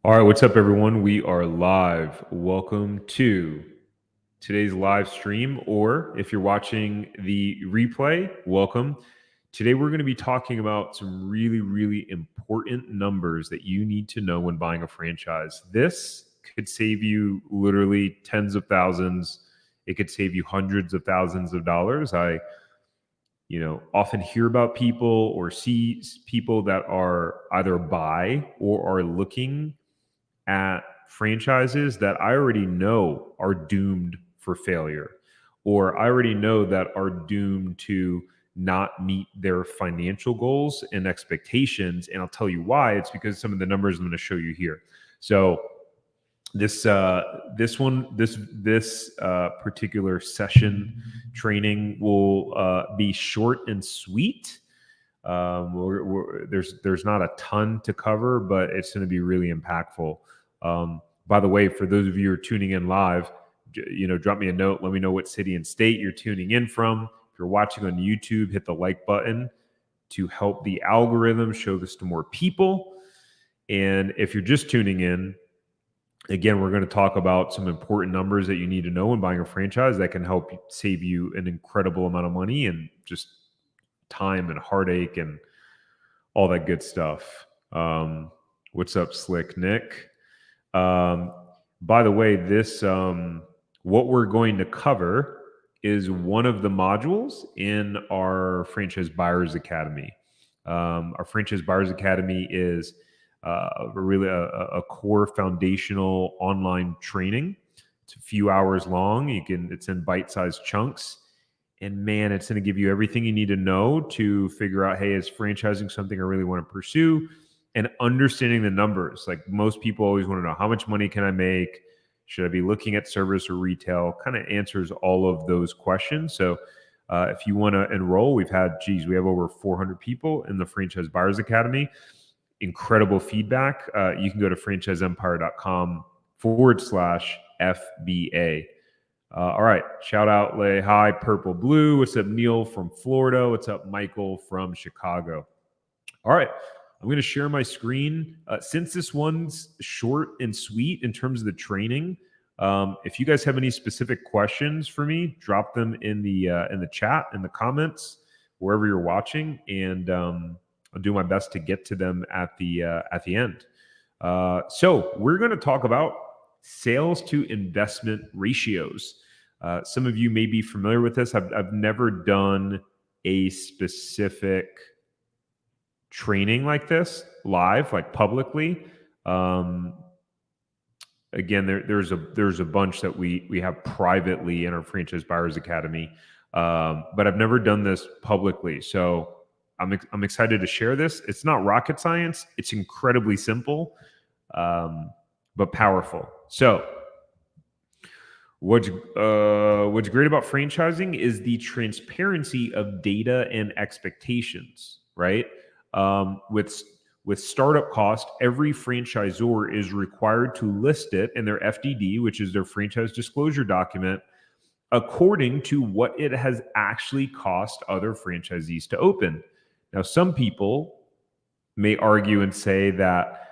All right, what's up, everyone? We are live. Welcome to today's live stream, or if you're watching the replay, welcome. Today, we're going to be talking about some really, really important numbers that you need to know when buying a franchise. This could save you literally tens of thousands. It could save you hundreds of thousands of dollars. I often hear about people or see people that are either buy or are looking at franchises that I already know are doomed for failure, or I already know that are doomed to not meet their financial goals and expectations. And I'll tell you why. It's because some of the numbers I'm going to show you here. So this particular session training will be short and sweet. There's not a ton to cover, but it's going to be really impactful. By the way, for those of you who are tuning in live, drop me a note. Let me know what city and state you're tuning in from. If you're watching on YouTube, hit the like button to help the algorithm show this to more people. And if you're just tuning in, again, we're going to talk about some important numbers that you need to know when buying a franchise that can help save you an incredible amount of money and just time and heartache and all that good stuff. What's up, Slick Nick? By the way, this what we're going to cover is one of the modules in our Franchise Buyers Academy. Our Franchise Buyers Academy is really a core foundational online training. It's a few hours long. It's in bite-sized chunks. And man, it's going to give you everything you need to know to figure out, hey, is franchising something I really want to pursue? And understanding the numbers. Like most people always want to know, how much money can I make? Should I be looking at service or retail? Kind of answers all of those questions. So if you want to enroll, we have over 400 people in the Franchise Buyers Academy. Incredible feedback. You can go to franchiseempire.com/FBA. All right. Shout out, Lay. Hi, Purple Blue. What's up, Neil from Florida? What's up, Michael from Chicago? All right. I'm going to share my screen. Since this one's short and sweet in terms of the training, if you guys have any specific questions for me, drop them in the chat, in the comments, wherever you're watching, and I'll do my best to get to them at the end. So we're going to talk about sales to investment ratios. Some of you may be familiar with this. I've never done a specific training like this live, like publicly. Again, there's a bunch that we have privately in our Franchise Buyers Academy, but I've never done this publicly. So I'm excited to share this. It's not rocket science. It's incredibly simple, but powerful. So what's great about franchising is the transparency of data and expectations, right? With startup cost, every franchisor is required to list it in their FDD, which is their franchise disclosure document, according to what it has actually cost other franchisees to open. Now, some people may argue and say that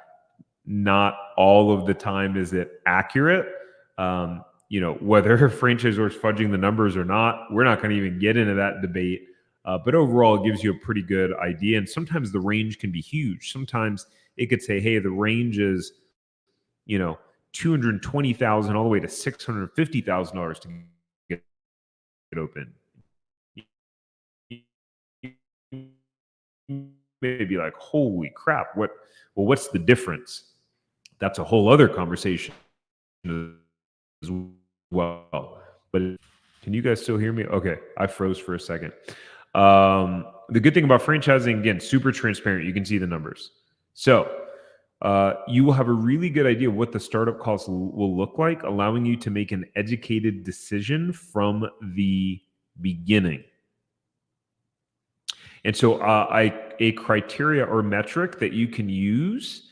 not all of the time is it accurate. Whether franchisor is fudging the numbers or not, we're not going to even get into that debate. But overall, it gives you a pretty good idea. And sometimes the range can be huge. Sometimes it could say, hey, the range is, $220,000 all the way to $650,000 to get it open. Maybe like, holy crap, what's the difference? That's a whole other conversation as well. But can you guys still hear me? Okay, I froze for a second. The good thing about franchising, again, super transparent. You can see the numbers. So you will have a really good idea of what the startup costs will look like, allowing you to make an educated decision from the beginning. And so a criteria or metric that you can use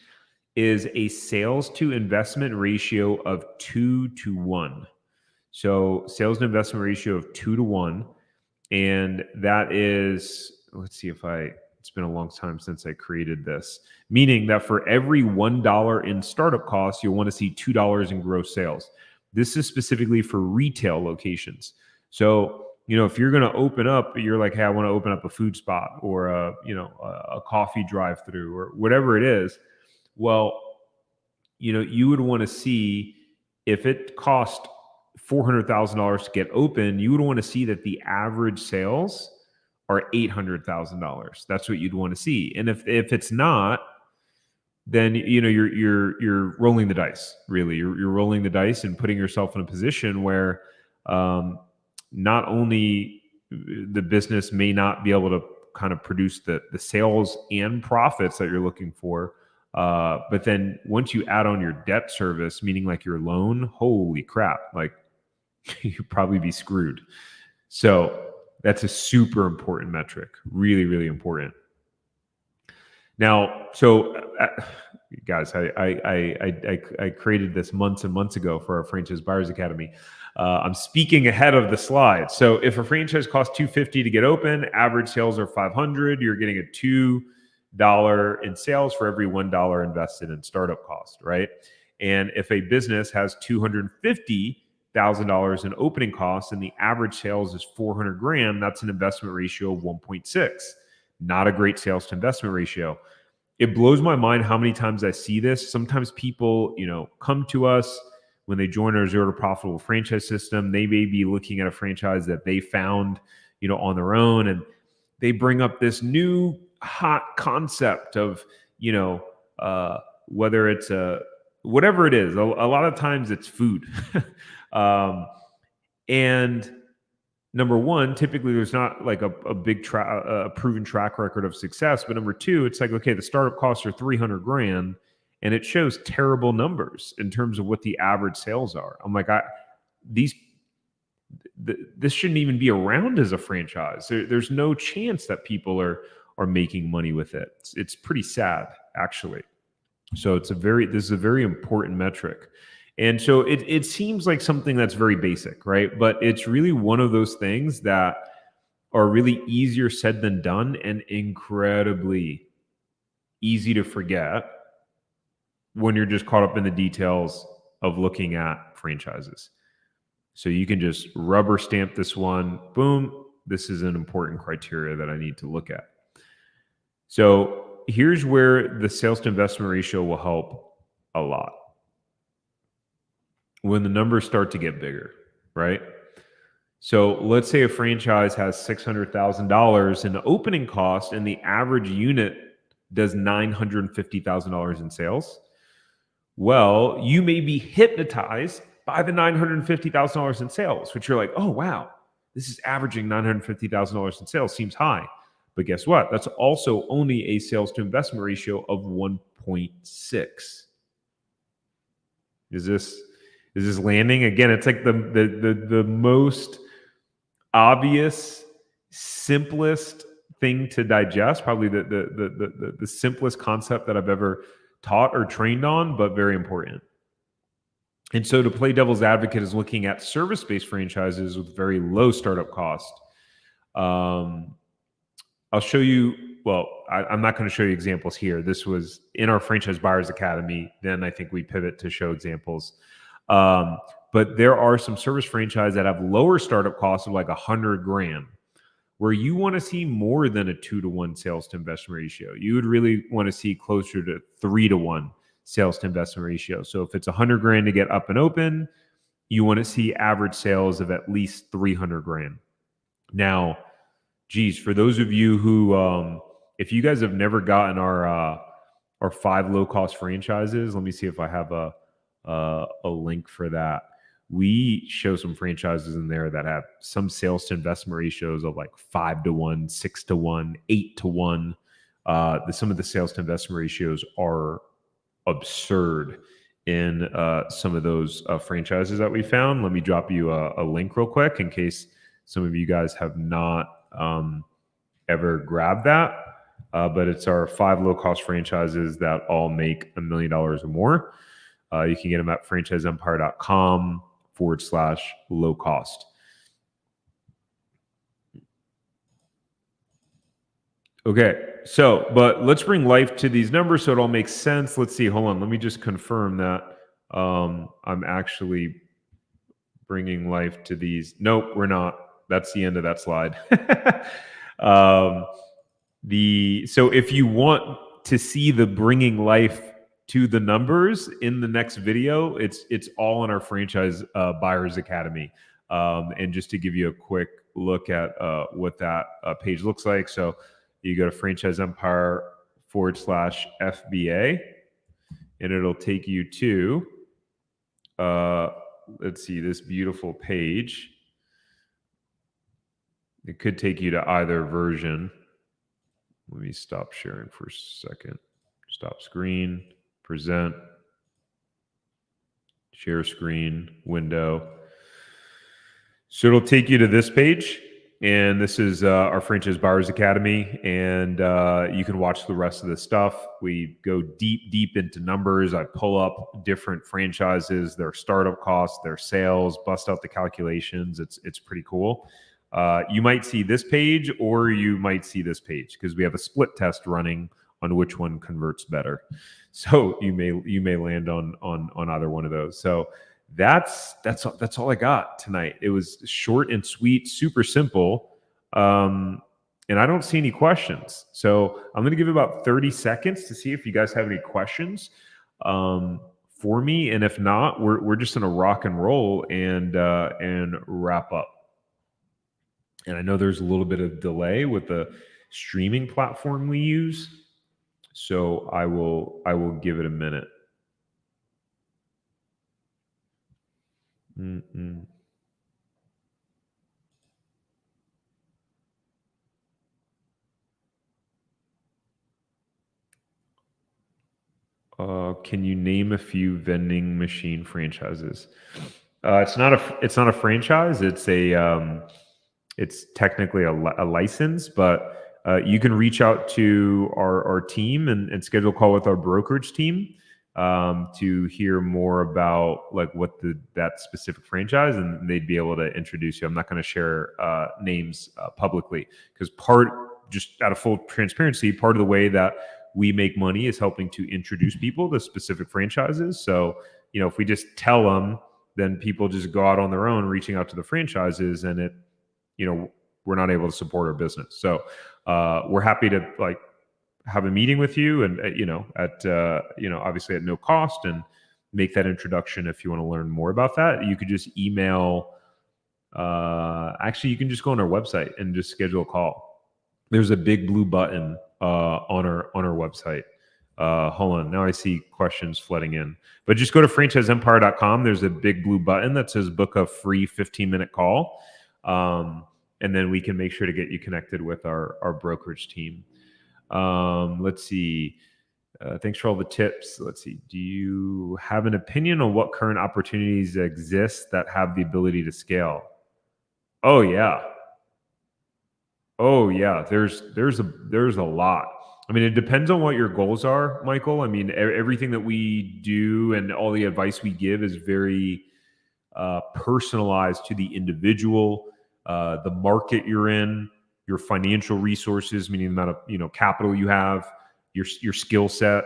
is a sales to investment ratio of 2-to-1. So sales to investment ratio of 2-to-1. And that is, let's see if It's been a long time since I created this, meaning that for every $1 in startup costs, you'll want to see $2 in gross sales. This is specifically for retail locations. So, if you're going to open up, you're like, hey, I want to open up a food spot or a coffee drive-through or whatever it is. Well, you would want to see if it cost $400,000 to get open, you would want to see that the average sales are $800,000. That's what you'd want to see. And if it's not, then you're rolling the dice. Really, you're rolling the dice and putting yourself in a position where not only the business may not be able to kind of produce the sales and profits that you're looking for, but then once you add on your debt service, meaning like your loan, holy crap, like you'd probably be screwed. So that's a super important metric, really, really important. Now, so guys, I created this months and months ago for our Franchise Buyers Academy. I'm speaking ahead of the slide. So if a franchise costs $250 to get open, average sales are $500. You're getting a $2 in sales for every $1 invested in startup cost, right? And if a business has $250,000 in opening costs and the average sales is $400,000, that's an investment ratio of 1.6. Not a great sales to investment ratio. It blows my mind how many times I see this. Sometimes people, come to us when they join our Zero to Profitable franchise system. They may be looking at a franchise that they found, on their own, and they bring up this new hot concept of, whether it's whatever it is. A lot of times it's food, and number one, typically there's not like a big proven track record of success. But number two, it's like, okay, the startup costs are $300,000 and it shows terrible numbers in terms of what the average sales are. I'm like, this shouldn't even be around as a franchise. There's no chance that people are making money with it. It's pretty sad, actually. So this is a very important metric. And so it seems like something that's very basic, right? But it's really one of those things that are really easier said than done and incredibly easy to forget when you're just caught up in the details of looking at franchises. So you can just rubber stamp this one, boom, this is an important criteria that I need to look at. So here's where the sales to investment ratio will help a lot. When the numbers start to get bigger, right? So let's say a franchise has $600,000 in the opening cost and the average unit does $950,000 in sales. Well, you may be hypnotized by the $950,000 in sales, which you're like, oh, wow, this is averaging $950,000 in sales. Seems high. But guess what? That's also only a sales to investment ratio of 1.6. Is this landing? Again, it's like the most obvious, simplest thing to digest, probably the simplest concept that I've ever taught or trained on, but very important. And so to play devil's advocate is looking at service-based franchises with very low startup cost. I'll show you, I'm not going to show you examples here. This was in our Franchise Buyers Academy. Then I think we pivot to show examples. But there are some service franchises that have lower startup costs of like $100,000, where you want to see more than a 2-to-1 sales to investment ratio. You would really want to see closer to 3-to-1 sales to investment ratio. So if it's $100,000 to get up and open, you want to see average sales of at least $300,000. Now, geez, for those of you who, if you guys have never gotten our 5 low-cost franchises, let me see if I have a link for that. We show some franchises in there that have some sales to investment ratios of like 5-to-1, 6-to-1, 8-to-1. Some of the sales to investment ratios are absurd in some of those franchises that we found. Let me drop you a link real quick in case some of you guys have not ever grabbed that. But it's our 5 low-cost franchises that all make $1 million or more. You can get them at franchiseempire.com/low cost. Okay. So, but let's bring life to these numbers so it all makes sense. Let's see. Hold on. Let me just confirm that I'm actually bringing life to these. Nope, we're not. That's the end of that slide. um, so if you want to see the bringing life to the numbers in the next video, it's all in our franchise buyers academy. And just to give you a quick look at what that page looks like, so you go to franchise empire /FBA, and it'll take you to let's see, this beautiful page. It could take you to either version. Let me stop sharing for a second. Stop screen, present, share screen, window. So it'll take you to this page, and this is our Franchise Buyers Academy, and you can watch the rest of the stuff. We go deep into numbers. I pull up different franchises, their startup costs, their sales, bust out the calculations. It's pretty cool. You might see this page, or you might see this page, because we have a split test running on which one converts better. So you may land on either one of those. So that's all I got tonight. It was short and sweet, super simple, and I don't see any questions. So I'm going to give about 30 seconds to see if you guys have any questions for me, and if not, we're just going to rock and roll and wrap up. And I know there's a little bit of delay with the streaming platform we use, so I will give it a minute. Can you name a few vending machine franchises? It's not a franchise. It's technically a license, but you can reach out to our team and schedule a call with our brokerage team to hear more about like what that specific franchise, and they'd be able to introduce you. I'm not going to share names publicly, because just out of full transparency, part of the way that we make money is helping to introduce people to specific franchises. So, if we just tell them, then people just go out on their own, reaching out to the franchises, and we're not able to support our business. So we're happy to have a meeting with you, and obviously at no cost, and make that introduction. If you want to learn more about that, you could just email. Actually, you can just go on our website and just schedule a call. There's a big blue button on our website. Hold on, now I see questions flooding in, but just go to franchiseempire.com. There's a big blue button that says book a free 15-minute call. And then we can make sure to get you connected with our brokerage team. Let's see. Thanks for all the tips. Let's see. Do you have an opinion on what current opportunities exist that have the ability to scale? Oh yeah. There's a lot. I mean, it depends on what your goals are, Michael. I mean, everything that we do and all the advice we give is very personalized to the individual, the market you're in, your financial resources, meaning the amount of capital you have, your skill set.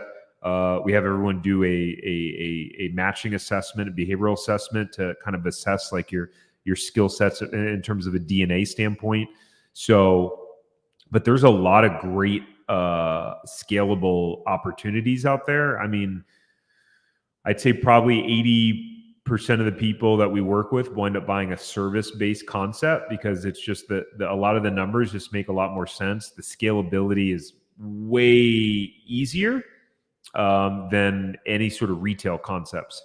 We have everyone do a matching assessment, a behavioral assessment, to kind of assess like your skill sets in terms of a DNA standpoint. So, but there's a lot of great scalable opportunities out there. I mean, I'd say probably 80% of the people that we work with wind up buying a service-based concept, because it's just that a lot of the numbers just make a lot more sense. The scalability is way easier than any sort of retail concepts.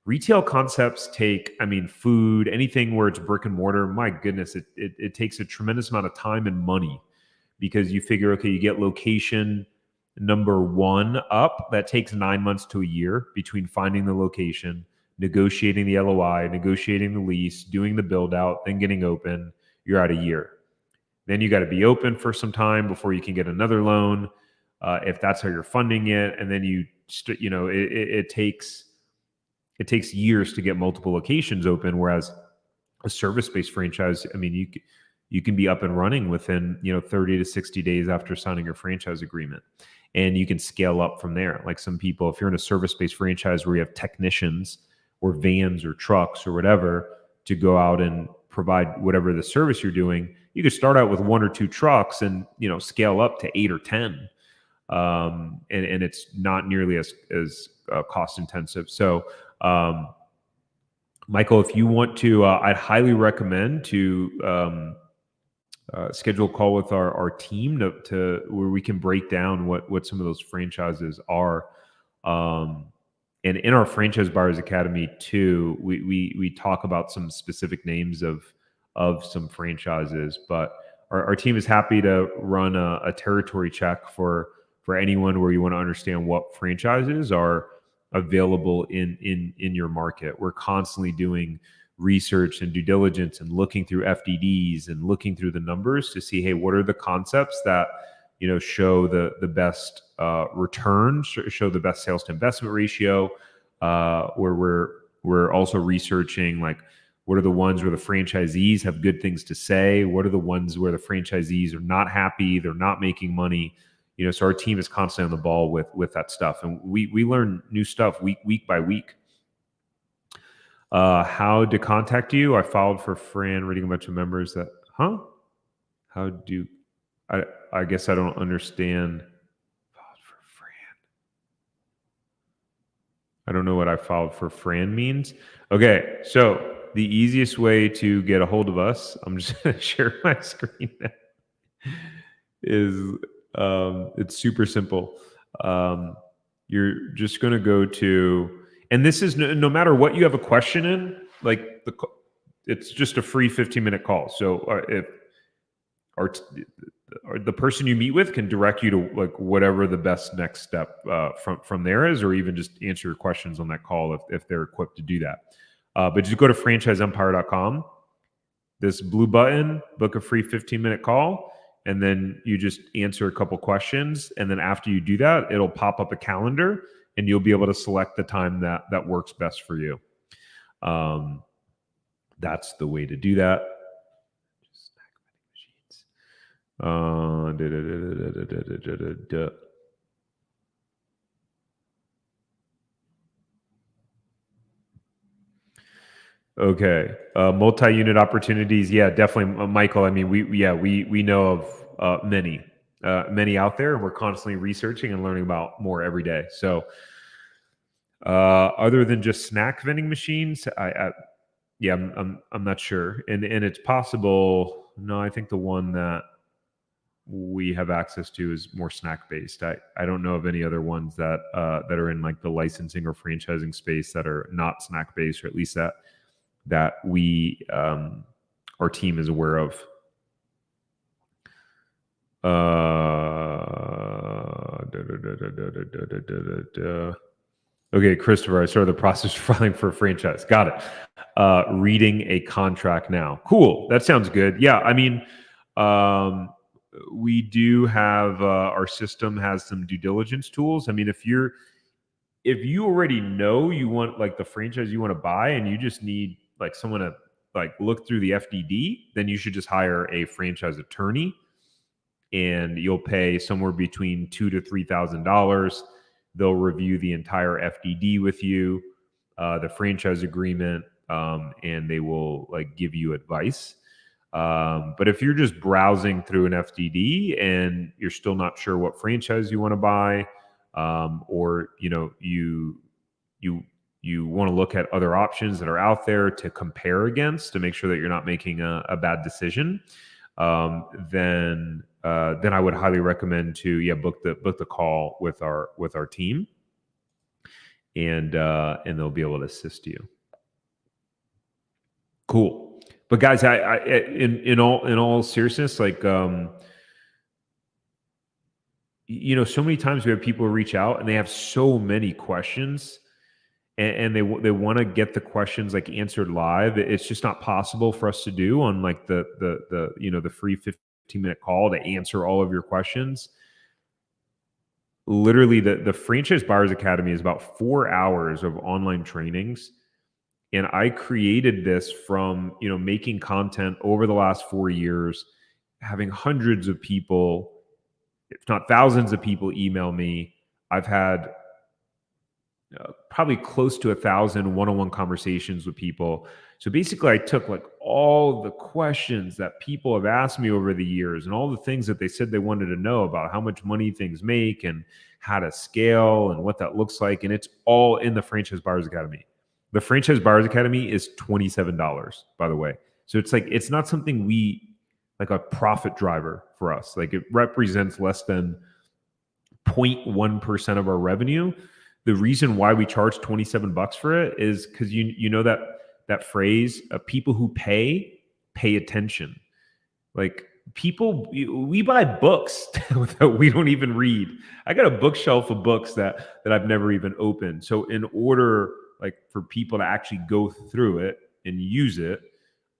Retail concepts take, food, anything where it's brick and mortar, my goodness, it takes a tremendous amount of time and money, because you figure, okay, you get location number one up, that takes 9 months to a year between finding the location, negotiating the LOI, negotiating the lease, doing the build out, then getting open. You're at a year. Then you got to be open for some time before you can get another loan, if that's how you're funding it. And then it takes years to get multiple locations open. Whereas a service-based franchise, you can be up and running within 30 to 60 days after signing your franchise agreement, and you can scale up from there. Like some people, if you're in a service-based franchise where you have technicians or vans or trucks or whatever to go out and provide whatever the service you're doing, you could start out with 1 or 2 trucks and scale up to 8 or 10, and it's not nearly as cost intensive. So Michael, if you want to, I'd highly recommend to schedule a call with our team to where we can break down what some of those franchises are. And in our Franchise Buyers Academy too, we talk about some specific names of some franchises, but our team is happy to run a territory check for anyone where you want to understand what franchises are available in your market. We're constantly doing research and due diligence and looking through FDDs and looking through the numbers to see, hey, what are the concepts that show the best return, show the best sales to investment ratio, where we're also researching like what are the ones where the franchisees have good things to say, what are the ones where the franchisees are not happy, they're not making money. So our team is constantly on the ball with that stuff, and we learn new stuff week by week. How to contact you? I filed for Fran, reading a bunch of members that, how do I guess I don't understand. Filed for Fran. I don't know what I filed for Fran means. Okay, so the easiest way to get a hold of us, I'm just going to share my screen now, is it's super simple. You're just going to go to, and this is no matter what you have a question in, like it's just a free 15-minute call. So if the person you meet with can direct you to like whatever the best next step from there is, or even just answer your questions on that call if they're equipped to do that. But just go to franchiseempire.com, this blue button, book a free 15-minute call, and then you just answer a couple questions. And then after you do that, it'll pop up a calendar and you'll be able to select the time that works best for you. That's the way to do that. Okay. Multi-unit opportunities. Yeah, definitely. Michael, I mean, we know of many out there, and we're constantly researching and learning about more every day. So other than just snack vending machines, I'm not sure. And it's possible. No, I think the one that we have access to is more snack based. I don't know of any other ones that are in like the licensing or franchising space that are not snack based, or at least that we our team is aware of. Okay, Christopher, I started the process of filing for a franchise. Got it. Reading a contract now. Cool. That sounds good. Yeah, I mean, we do have our system has some due diligence tools. I mean, if you already know you want like the franchise you want to buy, and you just need like someone to like look through the FDD, then you should just hire a franchise attorney, and you'll pay somewhere between $2,000 to $3,000. They'll review the entire FDD with you, the franchise agreement, and they will like give you advice. But if you're just browsing through an FDD and you're still not sure what franchise you want to buy, or you want to look at other options that are out there to compare against to make sure that you're not making a bad decision, then I would highly recommend to book the call with our team, and they'll be able to assist you. Cool. But guys, I in all seriousness, like so many times we have people reach out and they have so many questions, and they want to get the questions like answered live. It's just not possible for us to do on like the free 15-minute call to answer all of your questions. Literally, the Franchise Buyers Academy is about 4 hours of online trainings And I created this from, making content over the last 4 years, having hundreds of people, if not thousands of people email me. I've had probably close to 1,000 one-on-one conversations with people. So basically, I took like all the questions that people have asked me over the years and all the things that they said they wanted to know about how much money things make and how to scale and what that looks like. And it's all in the Franchise Buyers Academy. The Franchise Buyers Academy is $27, by the way. So it's like, it's not something like a profit driver for us. Like it represents less than 0.1% of our revenue. The reason why we charge $27 for it is because you know that phrase, people who pay attention. Like we buy books that we don't even read. I got a bookshelf of books that I've never even opened. So in order like for people to actually go through it and use it,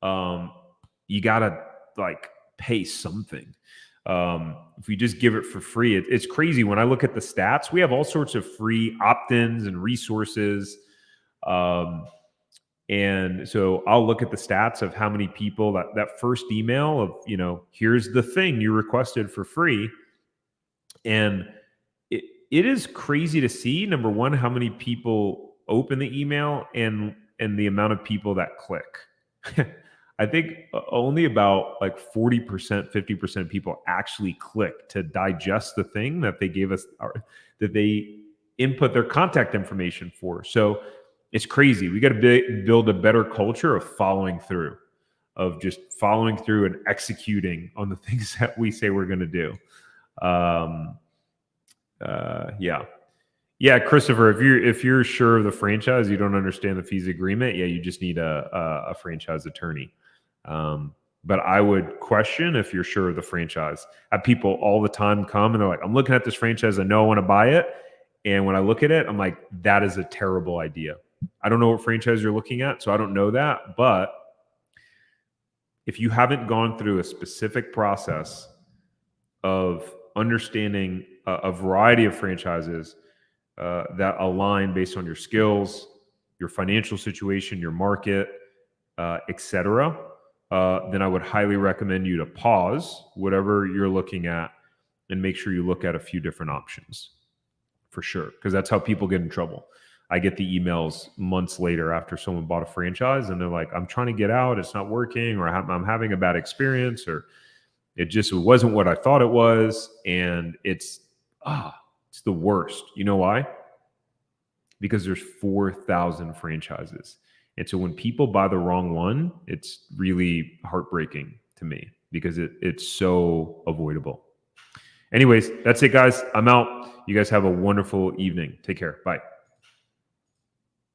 you gotta like pay something. If we just give it for free, it's crazy. When I look at the stats, we have all sorts of free opt-ins and resources. And so I'll look at the stats of how many people that first email of, here's the thing you requested for free. And it is crazy to see, number one, how many people open the email and the amount of people that click. I think only about like 40%, 50% of people actually click to digest the thing that they gave us, that they input their contact information for. So it's crazy. We got to build a better culture of following through, of just following through and executing on the things that we say we're going to do. Yeah, Christopher, if you're sure of the franchise, you don't understand the fees agreement. Yeah, you just need a franchise attorney. But I would question if you're sure of the franchise. I have people all the time come and they're like, I'm looking at this franchise. I know I want to buy it. And when I look at it, I'm like, that is a terrible idea. I don't know what franchise you're looking at, so I don't know that. But if you haven't gone through a specific process of understanding a variety of franchises that align based on your skills, your financial situation, your market, etc., then I would highly recommend you to pause whatever you're looking at and make sure you look at a few different options for sure, because that's how people get in trouble. I get the emails months later after someone bought a franchise and they're like, I'm trying to get out, it's not working, or I'm having a bad experience, or it wasn't what I thought it was. And it's the worst. You know why? Because there's 4,000 franchises. And so when people buy the wrong one, it's really heartbreaking to me because it's so avoidable. Anyways, that's it, guys. I'm out. You guys have a wonderful evening. Take care. Bye.